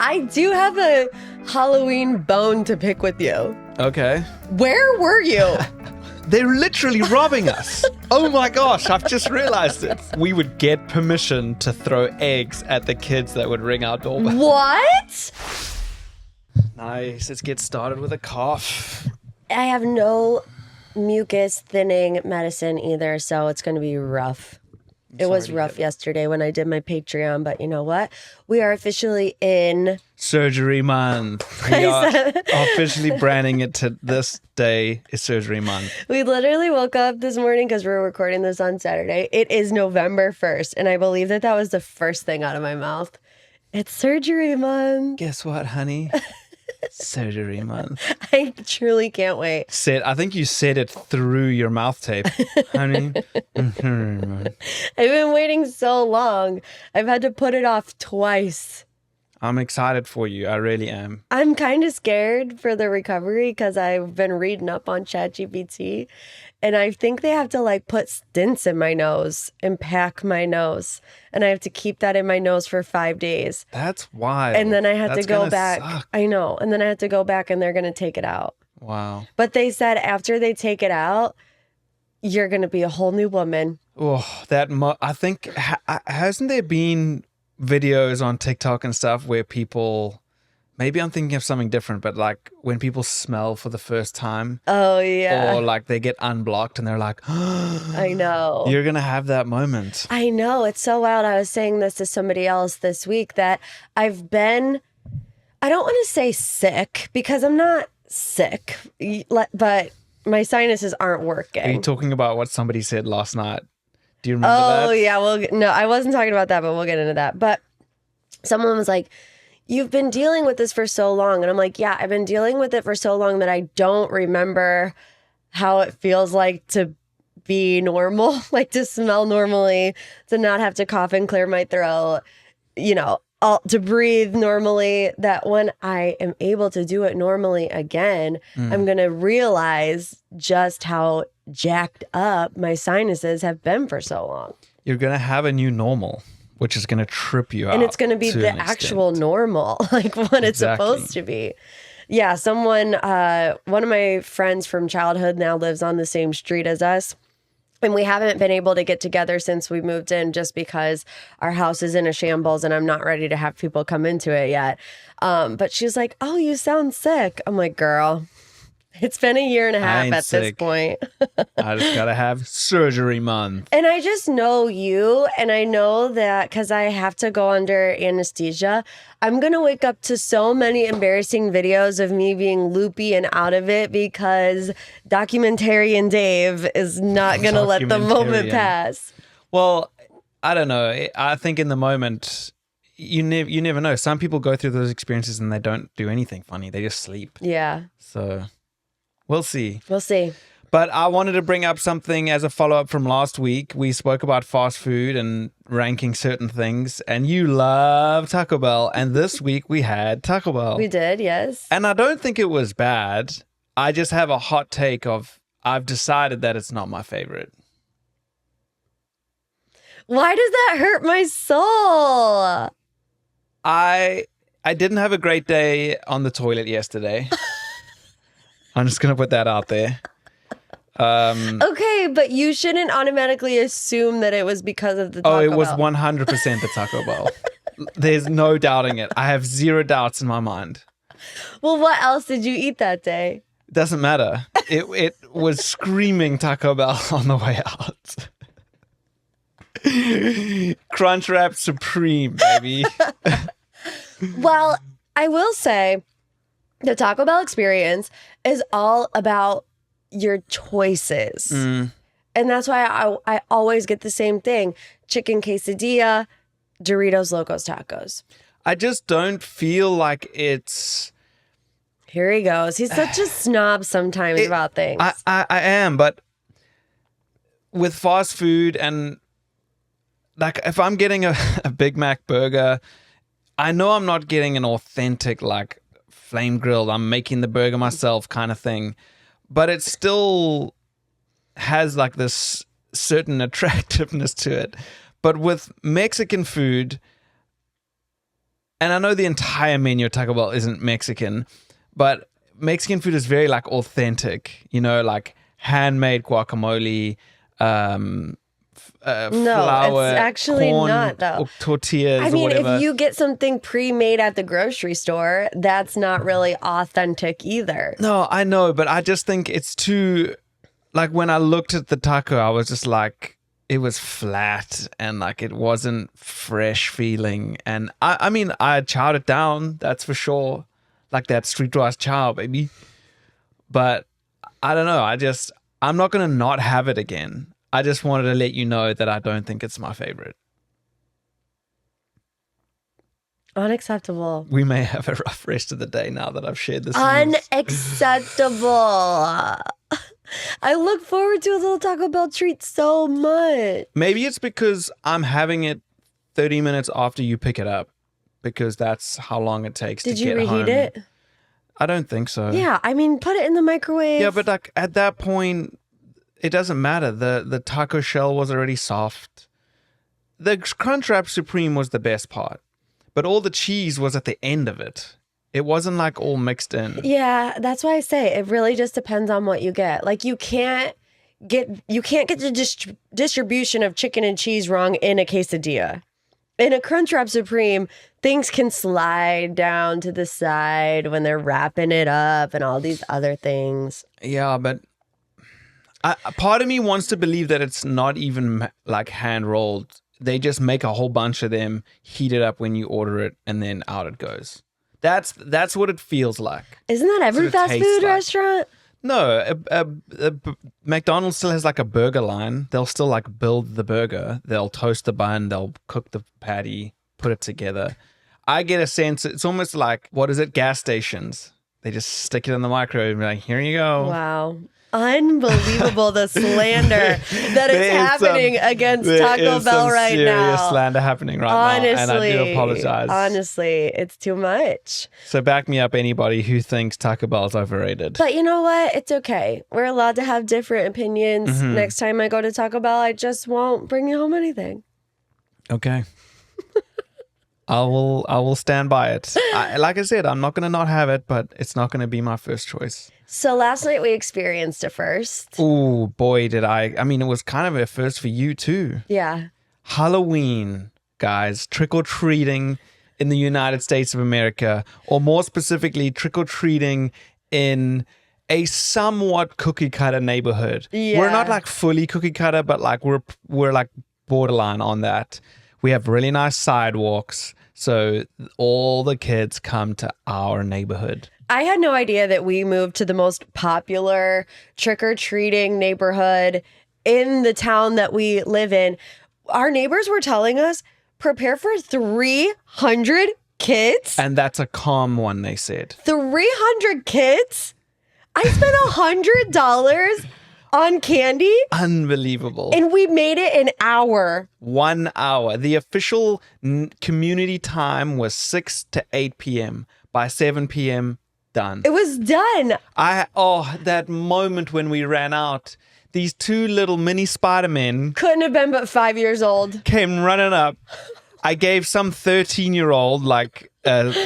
I do have a Halloween bone to pick with you. Okay. Where were you? They're literally robbing us. Oh my gosh, I've just realized it. We would get permission to throw eggs at the kids that would ring our doorbell. What? Nice. Let's get started with a cough. I have no mucus thinning medicine either, so it's going to be rough. It was rough yesterday when I did my Patreon, but you know what? We are officially in Surgery month. We are officially branding it to this day is surgery month. We literally woke up this morning because we're recording this on Saturday. It is November 1st, and I believe that was the first thing out of my mouth. It's surgery month. Guess what, honey? Surgery month. I truly can't wait. I think you said it through your mouth tape, honey. I've been waiting so long. I've had to put it off twice. I'm excited for you. I really am. I'm kind of scared for the recovery because I've been reading up on ChatGPT, and I think they have to like put stents in my nose and pack my nose, and I have to keep that in my nose for 5 days. That's wild. And then I have to go gonna back. Suck. I know. And then I have to go back, and they're going to take it out. Wow. But they said after they take it out, you're going to be a whole new woman. Oh, I think, hasn't there been videos on TikTok and stuff where people, maybe I'm thinking of something different, but like when people smell for the first time. Oh, yeah. Or like they get unblocked and they're like, I know. You're going to have that moment. I know. It's so wild. I was saying this to somebody else this week that I don't want to say sick because I'm not sick, but my sinuses aren't working. Are you talking about what somebody said last night? Do you remember that? Oh, yeah. Well, no, I wasn't talking about that, but we'll get into that. But someone was like, you've been dealing with this for so long. And I'm like, yeah, I've been dealing with it for so long that I don't remember how it feels like to be normal, like to smell normally, to not have to cough and clear my throat, to breathe normally, that when I am able to do it normally again, I'm going to realize just how jacked up my sinuses have been for so long. You're going to have a new normal, which is going to trip you out. And it's going to be the actual normal, like what it's supposed to be. Yeah, one of my friends from childhood now lives on the same street as us. And we haven't been able to get together since we moved in just because our house is in a shambles and I'm not ready to have people come into it yet. But she's like, oh, you sound sick. I'm like, girl, it's been a year and a half at this point. I just got to have surgery month. And I just know you, and I know that because I have to go under anesthesia, I'm going to wake up to so many embarrassing videos of me being loopy and out of it because documentarian Dave is not going to let the moment pass. Well, I don't know. I think in the moment, you never know. Some people go through those experiences and they don't do anything funny. They just sleep. Yeah. So we'll see. We'll see. But I wanted to bring up something as a follow-up from last week. We spoke about fast food and ranking certain things, and you love Taco Bell. And this week we had Taco Bell. We did, yes. And I don't think it was bad. I just have a hot take of I've decided that it's not my favorite. Why does that hurt my soul? I didn't have a great day on the toilet yesterday. I'm just going to put that out there. Okay, but you shouldn't automatically assume that it was because of the Taco Bell. Oh, it was 100% the Taco Bell. There's no doubting it. I have zero doubts in my mind. Well, what else did you eat that day? Doesn't matter. It was screaming Taco Bell on the way out. Crunchwrap Supreme, baby. Well, I will say the Taco Bell experience is all about your choices. And that's why I always get the same thing. Chicken quesadilla, Doritos Locos Tacos. I just don't feel like it's... Here he goes. He's such a snob sometimes about things. I am, but with fast food and like if I'm getting a Big Mac burger, I know I'm not getting an authentic like flame grilled, I'm making the burger myself kind of thing. But it still has like this certain attractiveness to it. But with Mexican food, and I know the entire menu at Taco Bell isn't Mexican, but Mexican food is very like authentic, like handmade guacamole, No, flour, it's actually corn, not though. or tortillas I mean, or whatever. if you get something pre-made at the grocery store, that's not really authentic either. No, I know, but I just think it's too, like when I looked at the taco, I was just like, it was flat and like it wasn't fresh feeling. And I mean, I chowed it down, that's for sure. Like that streetwise chow, baby. But I don't know, I'm not going to not have it again. I just wanted to let you know that I don't think it's my favorite. Unacceptable. We may have a rough rest of the day now that I've shared this news. Unacceptable. I look forward to a little Taco Bell treat so much. Maybe it's because I'm having it 30 minutes after you pick it up, because that's how long it takes to get home. Did you reheat it? I don't think so. Yeah, I mean, put it in the microwave. Yeah, but like at that point, it doesn't matter. The taco shell was already soft. The Crunchwrap Supreme was the best part, but all the cheese was at the end of it. It wasn't like all mixed in. Yeah, that's why I say it really just depends on what you get. Like you can't get the distribution of chicken and cheese wrong in a quesadilla. In a Crunchwrap Supreme, things can slide down to the side when they're wrapping it up and all these other things. Yeah, but part of me wants to believe that it's not even like hand rolled. They just make a whole bunch of them, heat it up when you order it, and then out it goes. That's what it feels like. Isn't that every fast food restaurant? No, McDonald's still has like a burger line. They'll still like build the burger. They'll toast the bun. They'll cook the patty, put it together. I get a sense it's almost like, what is it? Gas stations. They just stick it in the microwave and be like, here you go. Wow. Unbelievable the slander that is happening against Taco Bell right now. There is some serious slander happening right now, and I do apologize. Honestly, it's too much. So back me up, anybody who thinks Taco Bell is overrated. But you know what? It's okay. We're allowed to have different opinions. Mm-hmm. Next time I go to Taco Bell, I just won't bring you home anything. Okay. I will stand by it. Like I said, I'm not going to not have it, but it's not going to be my first choice. So last night we experienced a first. Oh, boy, did I. I mean, it was kind of a first for you, too. Yeah. Halloween, guys. Trick-or-treating in the United States of America, or more specifically, trick-or-treating in a somewhat cookie-cutter neighborhood. Yeah. We're not like fully cookie-cutter, but like we're like borderline on that. We have really nice sidewalks, so all the kids come to our neighborhood. I had no idea that we moved to the most popular trick-or-treating neighborhood in the town that we live in. Our neighbors were telling us, prepare for 300 kids. And that's a calm one, they said. 300 kids? I spent $100 on candy. Unbelievable. And we made it an hour. 1 hour. The official community time was 6 to 8 p.m. By 7 p.m., done. It was done. That moment when we ran out, these two little mini Spider-Men couldn't have been but 5 years old. Came running up. I gave some 13-year-old like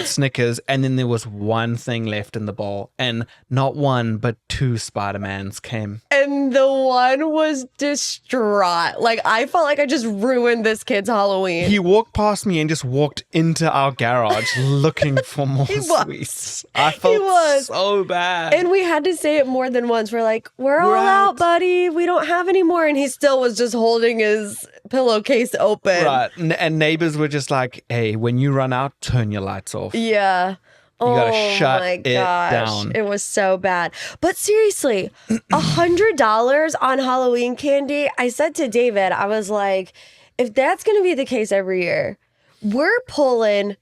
Snickers, and then there was one thing left in the bowl, and not one but two Spider-Mans came. And the one was distraught. Like, I felt like I just ruined this kid's Halloween. He walked past me and just walked into our garage looking for more sweets. I felt so bad. And we had to say it more than once. We're like, we're all out, buddy. We don't have any more. And he still was just holding his pillowcase open. Right. And neighbors were just like, hey, when you run out, turn your lights off. Yeah. You gotta shut it down. It was so bad. But seriously, $100 on Halloween candy. I said to David, I was like, if that's gonna be the case every year, we're pulling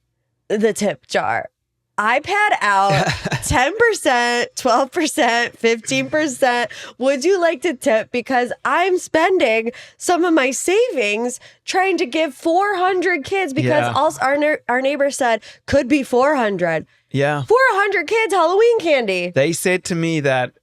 the tip jar. I pad out 10%, 12%, 15%. Would you like to tip? Because I'm spending some of my savings trying to give 400 kids, because also our neighbor said could be 400. Yeah. 400 kids Halloween candy. They said to me that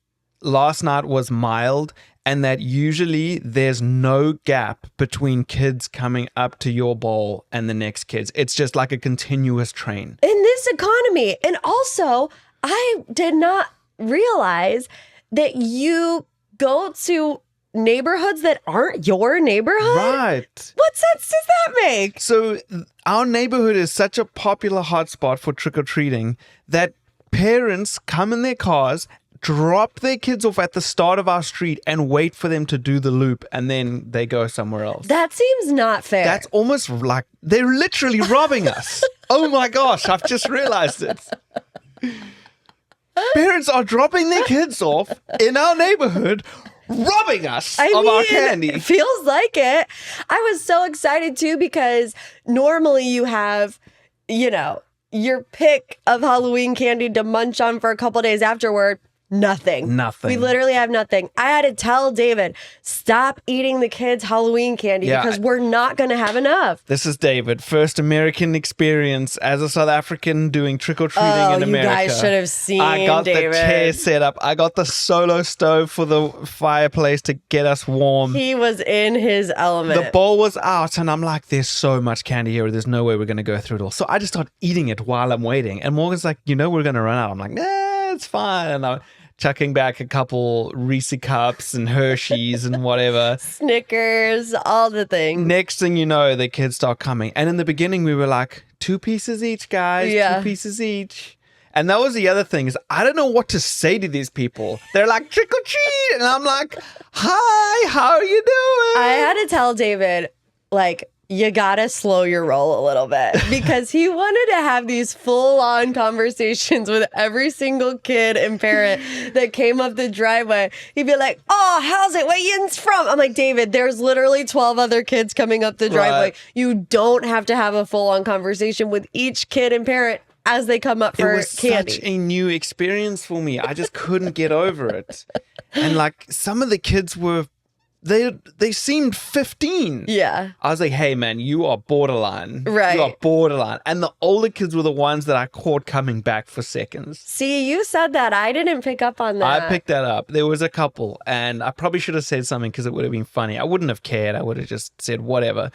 last night was mild and that usually there's no gap between kids coming up to your bowl and the next kids. It's just like a continuous train. In this economy. And also, I did not realize that you go to neighborhoods that aren't your neighborhood. Right. What sense does that make? So our neighborhood is such a popular hotspot for trick-or-treating that parents come in their cars, drop their kids off at the start of our street and wait for them to do the loop, and then they go somewhere else. That seems not fair. That's almost like they're literally robbing us. Oh my gosh, I've just realized it. Parents are dropping their kids off in our neighborhood, robbing us of our candy. It feels like it. I was so excited too because normally you have, your pick of Halloween candy to munch on for a couple days afterward. Nothing. We literally have nothing. I had to tell David, stop eating the kids' Halloween candy because we're not going to have enough. This is David. First American experience as a South African doing trick-or-treating in America. You guys should have seen I got David. the chair set up. I got the solo stove for the fireplace to get us warm. He was in his element. The bowl was out, and I'm like, there's so much candy here. There's no way we're going to go through it all. So I just start eating it while I'm waiting. And Morgan's like, we're going to run out. I'm like, nah, it's fine. And I'm chucking back a couple Reese cups and Hershey's and whatever. Snickers, all the things. Next thing you know, the kids start coming. And in the beginning, we were like, 2 pieces each, guys. Yeah. 2 pieces each. And that was the other thing is I don't know what to say to these people. They're like, trick or treat. And I'm like, hi, how are you doing? I had to tell David, you gotta slow your roll a little bit because he wanted to have these full-on conversations with every single kid and parent that came up the driveway. He'd be like, oh, how's it? Where you from? I'm like, David, there's literally 12 other kids coming up the driveway. Right. You don't have to have a full-on conversation with each kid and parent as they come up for it was candy. Such a new experience for me. I just couldn't get over it. And some of the kids were they seemed 15. Yeah. I was like, hey, man, you are borderline. Right. You are borderline. And the older kids were the ones that I caught coming back for seconds. See, you said that. I didn't pick up on that. I picked that up. There was a couple, and I probably should have said something because it would have been funny. I wouldn't have cared. I would have just said whatever.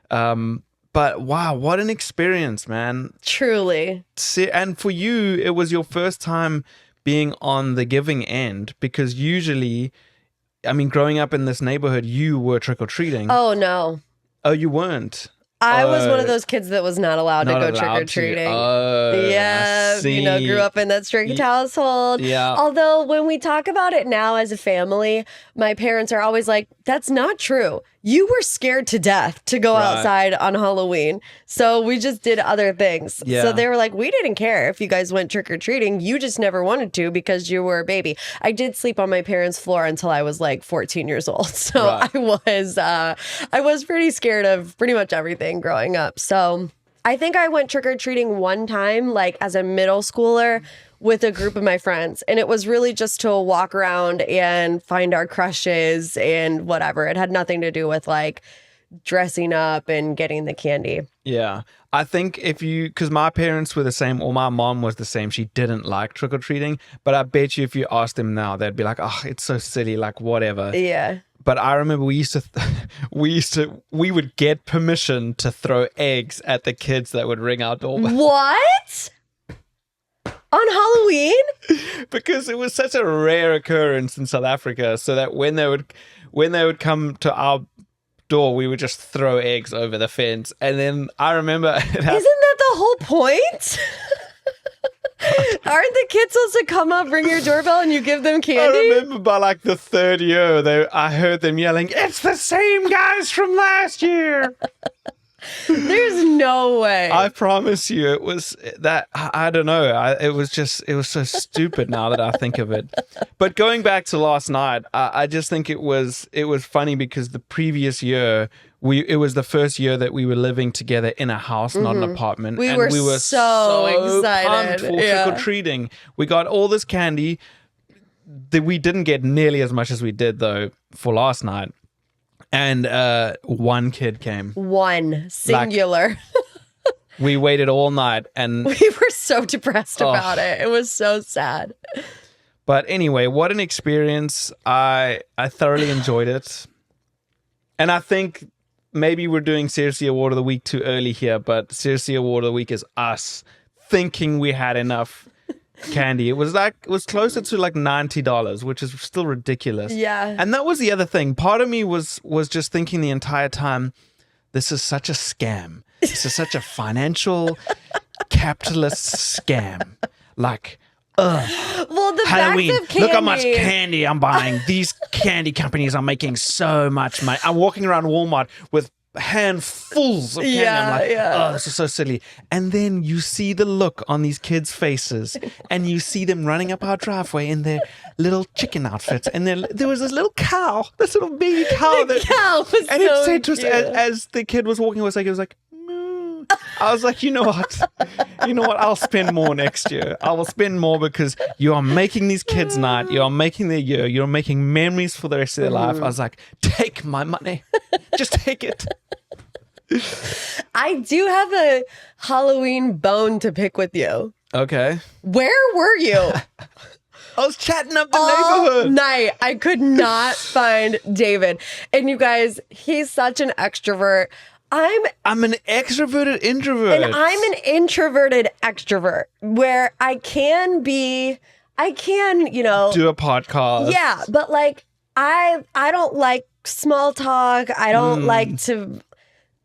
But wow, what an experience, man. Truly. And for you, it was your first time being on the giving end because usually... growing up in this neighborhood, you were trick-or-treating. Oh, no. Oh, you weren't? I was one of those kids that was not allowed to go trick-or-treating. Oh, yeah, grew up in that strict household. Yeah. Although when we talk about it now as a family, my parents are always like, that's not true. You were scared to death to go outside on Halloween. So we just did other things. Yeah. So they were like, we didn't care if you guys went trick-or-treating. You just never wanted to because you were a baby. I did sleep on my parents' floor until I was 14 years old. So I was pretty scared of pretty much everything growing up. So I think I went trick-or-treating one time, as a middle schooler with a group of my friends. And it was really just to walk around and find our crushes and whatever. It had nothing to do with dressing up and getting the candy. Yeah. I think because my parents were the same, or my mom was the same, she didn't like trick-or-treating. But I bet you if you asked them now, they'd be like, oh, it's so silly, whatever. Yeah. But I remember we would get permission to throw eggs at the kids that would ring our doorbell. What? On Halloween? Because it was such a rare occurrence in South Africa, so that when they would come to our door, we would just throw eggs over the fence. And then I remember Isn't that the whole point? Aren't the kids supposed to come up, ring your doorbell, and you give them candy? I remember by the third year, I heard them yelling, "It's the same guys from last year." There's no way. I promise you, it was that. I don't know. It was so stupid now that I think of it. But going back to last night, I just think it was funny because the previous year, it was the first year that we were living together in a house, not an apartment. We were so excited pumped for trick-or-treating. We got all this candy that we didn't get nearly as much as we did, though, for last night. And one kid came. One. Singular. We waited all night and... We were so depressed about it. It was so sad. But anyway, what an experience. I thoroughly enjoyed it. And I think maybe we're doing Seriously Award of the Week too early here, but Seriously Award of the Week is us thinking we had enough candy. It was closer to like $90, which is still ridiculous. Yeah. And that was the other thing. Part of me was just thinking the entire time, this is such a scam. This is such a financial capitalist scam. Like, well, the Halloween, bags of candy. look how much candy I'm buying. These candy companies are making so much money. I'm walking around Walmart with handfuls of candy. I'm like, oh, this is so silly. And then you see the look on these kids' faces, and you see them running up our driveway in their little chicken outfits. And there was this little cow, this little baby cow. The cow was and so it said to us, cute. as the kid was walking, it was like, moo. I was like, you know what? I'll spend more next year. I will spend more because you are making these kids' night. You are making their year. You're making memories for the rest of their life. I was like, take my money. Just take it. I do have a Halloween bone to pick with you. Okay. Where were you? I was chatting up the All neighborhood. night. I could not find David. And you guys, he's such an extrovert. I'm an extroverted introvert. And I'm an introverted extrovert where I can, do a podcast. Yeah, but like I don't like small talk. I don't like to.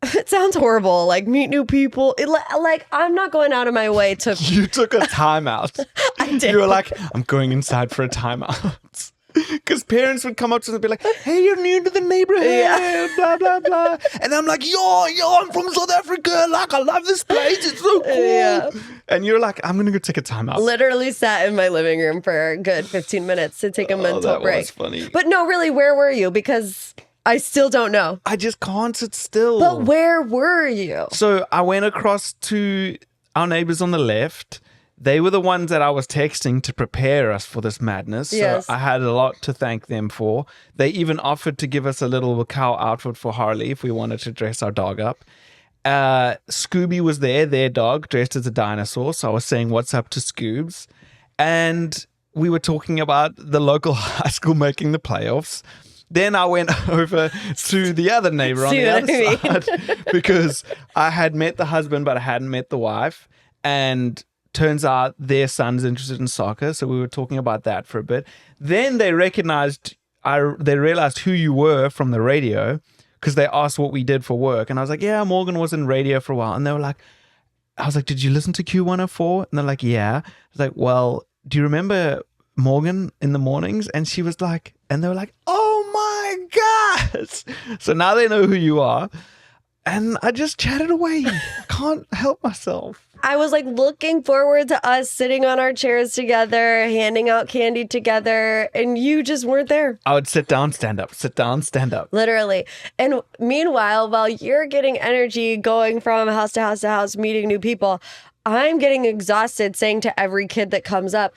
It sounds horrible. Like meet new people. Like I'm not going out of my way to. You took a timeout. I did. You were like, I'm going inside for a timeout. Because parents would come up to us and be like, hey, you're new to the neighborhood, blah, blah, blah. And I'm like, yo, I'm from South Africa. Like, I love this place. It's so cool. Yeah. And you're like, I'm going to go take a timeout. Literally sat in my living room for a good 15 minutes to take a mental that break. was funny. But no, really, where were you? Because I still don't know. I just can't sit still. But where were you? So I went across to our neighbors on the left. They were the ones that I was texting to prepare us for this madness. Yes. So I had a lot to thank them for. They even offered to give us a little cow outfit for Harley if we wanted to dress our dog up. Scooby was there, their dog, dressed as a dinosaur. So I was saying, what's up to Scoobs? And we were talking about the local high school making the playoffs. Then I went over to the other neighbor on the other side because I had met the husband, but I hadn't met the wife. And turns out their son's interested in soccer, so we were talking about that for a bit. Then they realized who you were from the radio because they asked what we did for work, and I was like, "Yeah, Morgan was in radio for a while." And they were like, "I was like, did you listen to Q104?" And they're like, "Yeah." I was like, "Well, do you remember Morgan in the mornings?" And she was like, and they were like, "Oh my gosh!" So now they know who you are, and I just chatted away. Can't help myself. I was like looking forward to us sitting on our chairs together, handing out candy together, and you just weren't there. I would sit down, stand up, sit down, stand up. Literally. And meanwhile, while you're getting energy going from house to house to house, meeting new people, I'm getting exhausted saying to every kid that comes up,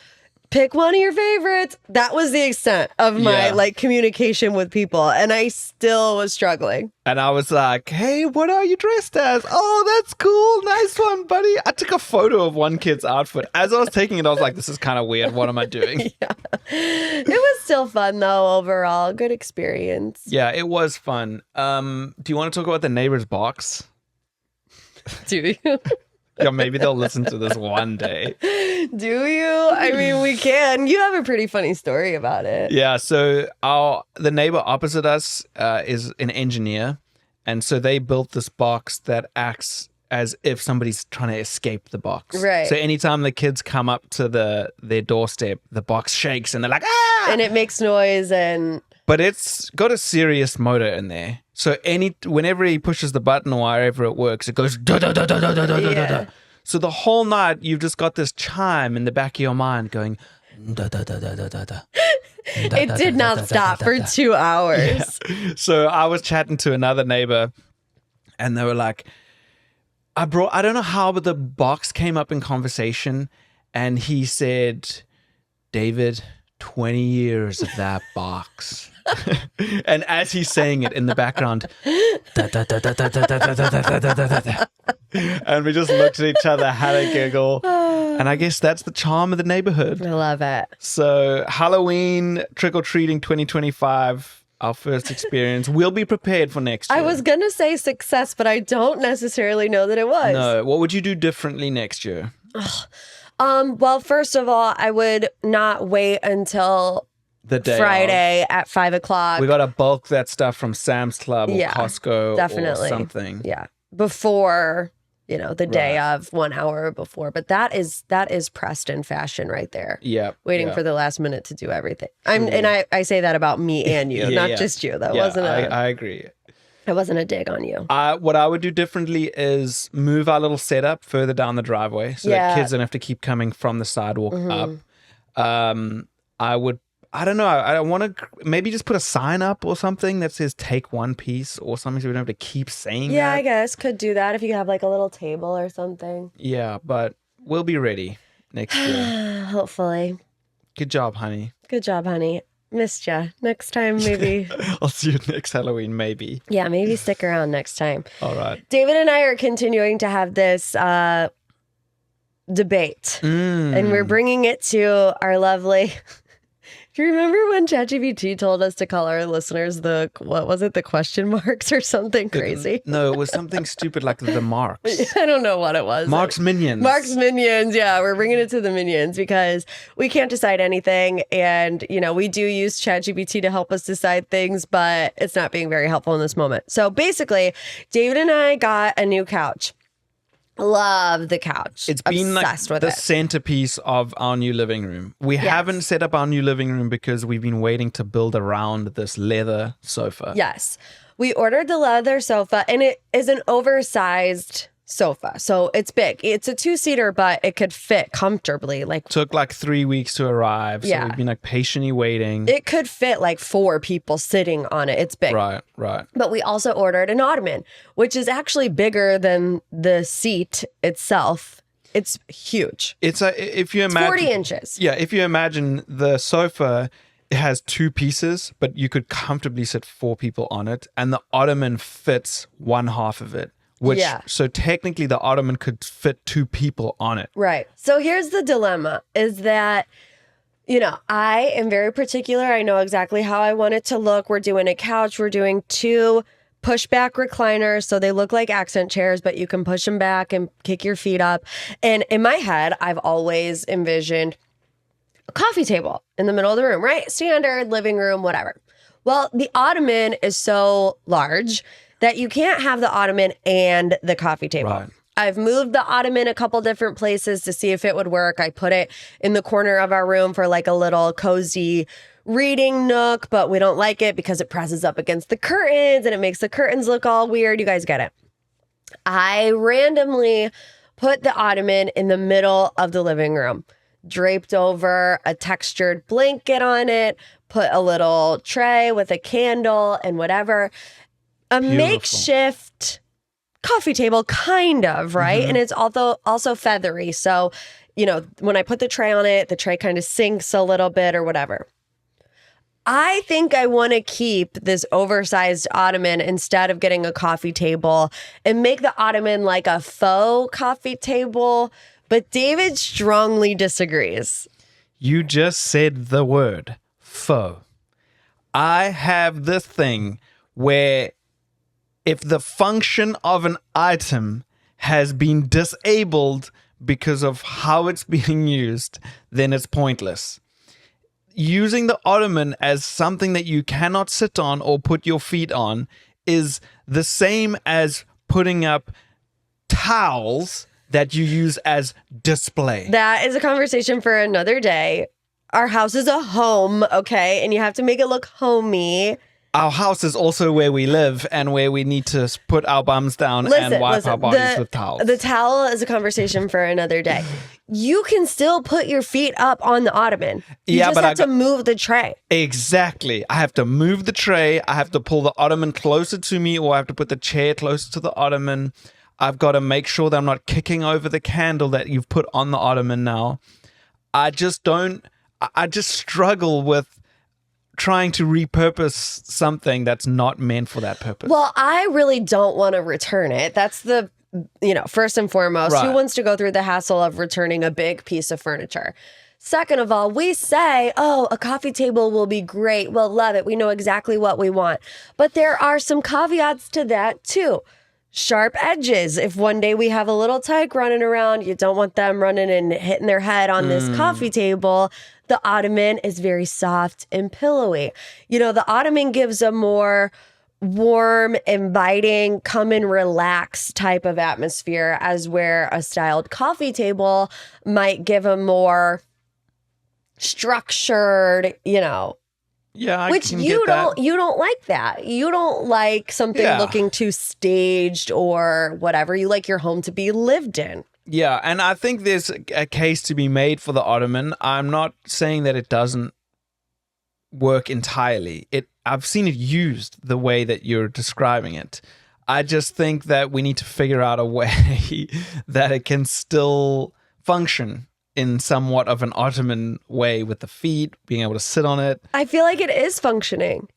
pick one of your favorites. That was the extent of my communication with people. And I still was struggling. And I was like, hey, what are you dressed as? Oh, that's cool. Nice one, buddy. I took a photo of one kid's outfit. As I was taking it, I was like, this is kind of weird. What am I doing? Yeah. It was still fun, though, overall. Good experience. Yeah, it was fun. Do you want to talk about the neighbor's box? Do you? Yeah, maybe they'll listen to this one day. Do you? I mean, we can. You have a pretty funny story about it. Yeah, so the neighbor opposite us is an engineer. And so they built this box that acts as if somebody's trying to escape the box. Right. So anytime the kids come up to their doorstep, the box shakes and they're like, ah! And it makes noise and... But it's got a serious motor in there. So whenever he pushes the button or wherever it works, it goes da da da da da da da da da. So the whole night you've just got this chime in the back of your mind going da da da da da da da. It did not stop for 2 hours. Yeah. So I was chatting to another neighbor and they were like, I don't know how, but the box came up in conversation and he said, David, 20 years of that box. And as he's saying it in the background, da, da, da, da, da, da, da, da, da, da, da, da, da. And we just looked at each other, had a giggle, and And I guess that's the charm of the neighborhood. I love it. So Halloween, trick-or-treating 2025, our first experience. We'll be prepared for next year. I was going to say success, but I don't necessarily know that it was. No. What would you do differently next year? Well, first of all, I would not wait until The day Friday at 5 o'clock. We got to bulk that stuff from Sam's Club or Costco definitely. or something. Yeah. Before, the day of, 1 hour before. But that is Preston fashion right there. Yeah. Waiting for the last minute to do everything. I say that about me and you, not just you. That wasn't I agree. It wasn't a dig on you. What I would do differently is move our little setup further down the driveway so that kids don't have to keep coming from the sidewalk up. I don't know. I want to maybe just put a sign up or something that says take one piece or something so we don't have to keep saying that. Yeah, I guess. Could do that if you have like a little table or something. Yeah, but we'll be ready next year. Hopefully. Good job, honey. Good job, honey. Missed ya. Next time, maybe. I'll see you next Halloween, maybe. Yeah, maybe stick around next time. All right. David and I are continuing to have this debate. And we're bringing it to our lovely... Do you remember when ChatGPT told us to call our listeners the question marks or something crazy? No, it was something stupid like the marks. I don't know what it was. Mark's Minions. Mark's Minions. Yeah, we're bringing it to the Minions because we can't decide anything. And, we do use ChatGPT to help us decide things, but it's not being very helpful in this moment. So basically, David and I got a new couch. Love the couch. It's been obsessed like with the it. centerpiece of our new living room. We haven't set up our new living room because we've been waiting to build around this leather sofa. Yes. We ordered the leather sofa and it is an oversized sofa. So it's big. It's a 2-seater, but it could fit comfortably. Took like 3 weeks to arrive. So we've been like patiently waiting. It could fit like 4 people sitting on it. It's big. Right. But we also ordered an ottoman, which is actually bigger than the seat itself. It's huge. It's if you imagine 40 inches. Yeah, if you imagine the sofa, it has 2 pieces, but you could comfortably sit 4 people on it, and the ottoman fits one half of it. So technically the ottoman could fit 2 people on it. Right. So here's the dilemma is that, I am very particular. I know exactly how I want it to look. We're doing a couch. We're doing 2 pushback recliners. So they look like accent chairs, but you can push them back and kick your feet up. And in my head, I've always envisioned a coffee table in the middle of the room, right? Standard living room, whatever. Well, the ottoman is so large that you can't have the ottoman and the coffee table. Right. I've moved the ottoman a couple different places to see if it would work. I put it in the corner of our room for like a little cozy reading nook, but we don't like it because it presses up against the curtains and it makes the curtains look all weird. You guys get it. I randomly put the ottoman in the middle of the living room, draped over a textured blanket on it, put a little tray with a candle and whatever. Beautiful. Makeshift coffee table, kind of, right? And it's also feathery. So, when I put the tray on it, the tray kind of sinks a little bit or whatever. I think I want to keep this oversized ottoman instead of getting a coffee table and make the ottoman like a faux coffee table. But David strongly disagrees. You just said the word, faux. I have this thing where if the function of an item has been disabled because of how it's being used, then it's pointless. Using the ottoman as something that you cannot sit on or put your feet on is the same as putting up towels that you use as display. That is a conversation for another day. Our house is a home, okay? And you have to make it look homey. Our house is also where we live and where we need to put our bums down and wipe our bodies with towels. The towel is a conversation for another day. You can still put your feet up on the ottoman. You just have to move the tray. Exactly. I have to move the tray. I have to pull the ottoman closer to me, or I have to put the chair closer to the ottoman. I've got to make sure that I'm not kicking over the candle that you've put on the ottoman now. I just struggle with trying to repurpose something that's not meant for that purpose. Well, I really don't want to return it. That's the first and foremost, who Right. wants to go through the hassle of returning a big piece of furniture? Second of all, we say, oh, a coffee table will be great. We'll love it. We know exactly what we want. But there are some caveats to that too. Sharp edges. If one day we have a little tyke running around, you don't want them running and hitting their head on this coffee table. The ottoman is very soft and pillowy. The ottoman gives a more warm, inviting, come and relax type of atmosphere, as where a styled coffee table might give a more structured, Yeah, I which can you get that. don't like that. You don't like something Yeah. looking too staged or whatever. You like your home to be lived in. Yeah, and I think there's a case to be made for the ottoman. I'm not saying that it doesn't work entirely. I've seen it used the way that you're describing it. I just think that we need to figure out a way that it can still function in somewhat of an ottoman way, with the feet being able to sit on it. I feel like it is functioning.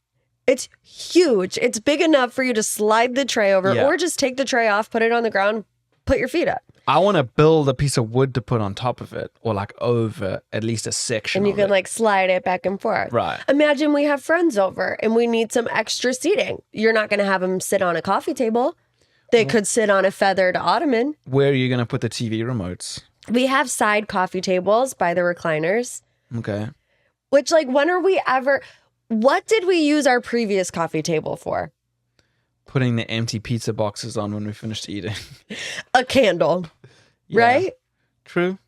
It's huge. It's big enough for you to slide the tray over Yeah. or just take the tray off, put it on the ground, put your feet up. I want to build a piece of wood to put on top of it, or like over at least a section And you of can it. like slide it back and forth. Right. Imagine we have friends over and we need some extra seating. You're not going to have them sit on a coffee table. They could sit on a feathered ottoman. Where are you going to put the TV remotes? We have side coffee tables by the recliners, Okay. which what did we use our previous coffee table for? Putting the empty pizza boxes on when we finished eating. A candle, Yeah. right? True.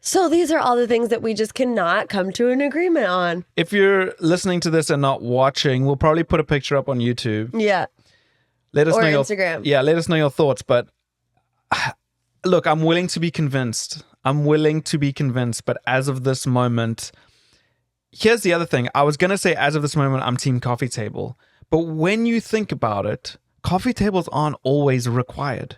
So these are all the things that we just cannot come to an agreement on. If you're listening to this and not watching, we'll probably put a picture up on YouTube. Yeah. Let us Or know Instagram. Yeah, let us know your thoughts. But look, I'm willing to be convinced. But as of this moment, here's the other thing. I was going to say, as of this moment, I'm team coffee table. But when you think about it, coffee tables aren't always required.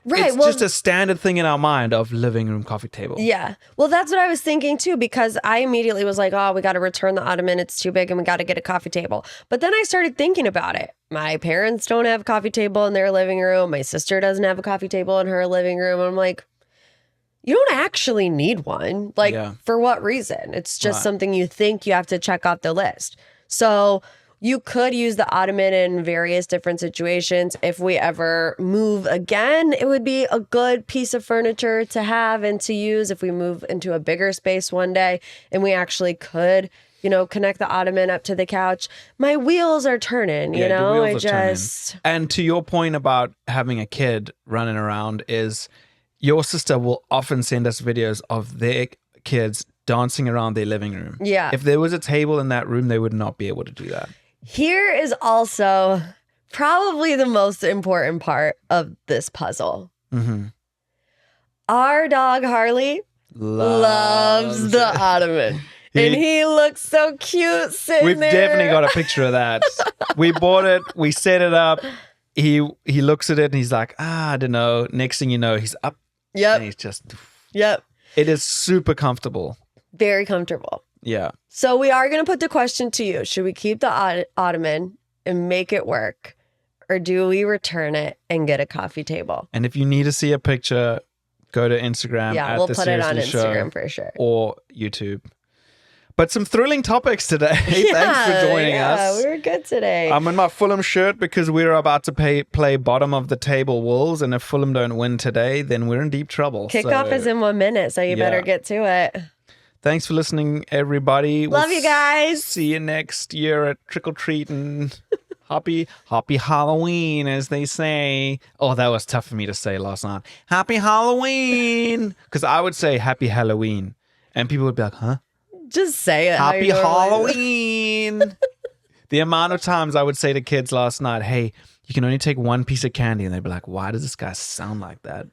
Right. It's just a standard thing in our mind of living room coffee table. Yeah. Well, that's what I was thinking too, because I immediately was like, oh, we got to return the ottoman. It's too big and we got to get a coffee table. But then I started thinking about it. My parents don't have a coffee table in their living room. My sister doesn't have a coffee table in her living room. I'm like, you don't actually need one. Like, Yeah. for what reason? It's just Right. something you think you have to check off the list. So you could use the ottoman in various different situations. If we ever move again, it would be a good piece of furniture to have and to use if we move into a bigger space one day and we actually could, connect the ottoman up to the couch. My wheels are turning, Yeah, the I wheels are turning. just... And to your point about having a kid running around, is your sister will often send us videos of their kids dancing around their living room. Yeah. If there was a table in that room, they would not be able to do that. Here is also probably the most important part of this puzzle. Mm-hmm. Our dog Harley loves the ottoman. And he looks so cute sitting We've there. definitely got a picture of that. We bought it. We set it up. He looks at it and he's like, I don't know. Next thing you know, he's up and Yep. he's just... Yep. It is super comfortable. Very comfortable. Yeah. So we are going to put the question to you. Should we keep the ottoman and make it work? Or do we return it and get a coffee table? And if you need to see a picture, go to Instagram. Yeah, at we'll The put it on Seriously Show Instagram for sure. or YouTube. But some thrilling topics today. Thanks for joining us. We were good today. I'm in my Fulham shirt because we're about to play bottom of the table Wolves, and if Fulham don't win today, then we're in deep trouble. Kickoff is in 1 minute, so you better get to it. Thanks for listening, everybody. Love you guys. See you next year at Trick or Treat and Happy Halloween, as they say. Oh, that was tough for me to say last night. Happy Halloween, because I would say Happy Halloween, and people would be like, "Huh? Just say it. how Happy you normally- Halloween." The amount of times I would say to kids last night, "Hey, you can only take one piece of candy," and they'd be like, "Why does this guy sound like that?"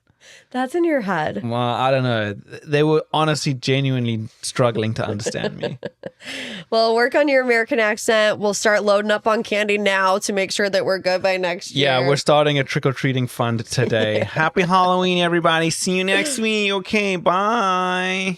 That's in your head. Well, I don't know. They were honestly, genuinely struggling to understand me. Well, work on your American accent. We'll start loading up on candy now to make sure that we're good by next year. Yeah, we're starting a trick-or-treating fund today. Happy Halloween, everybody. See you next week. Okay, bye.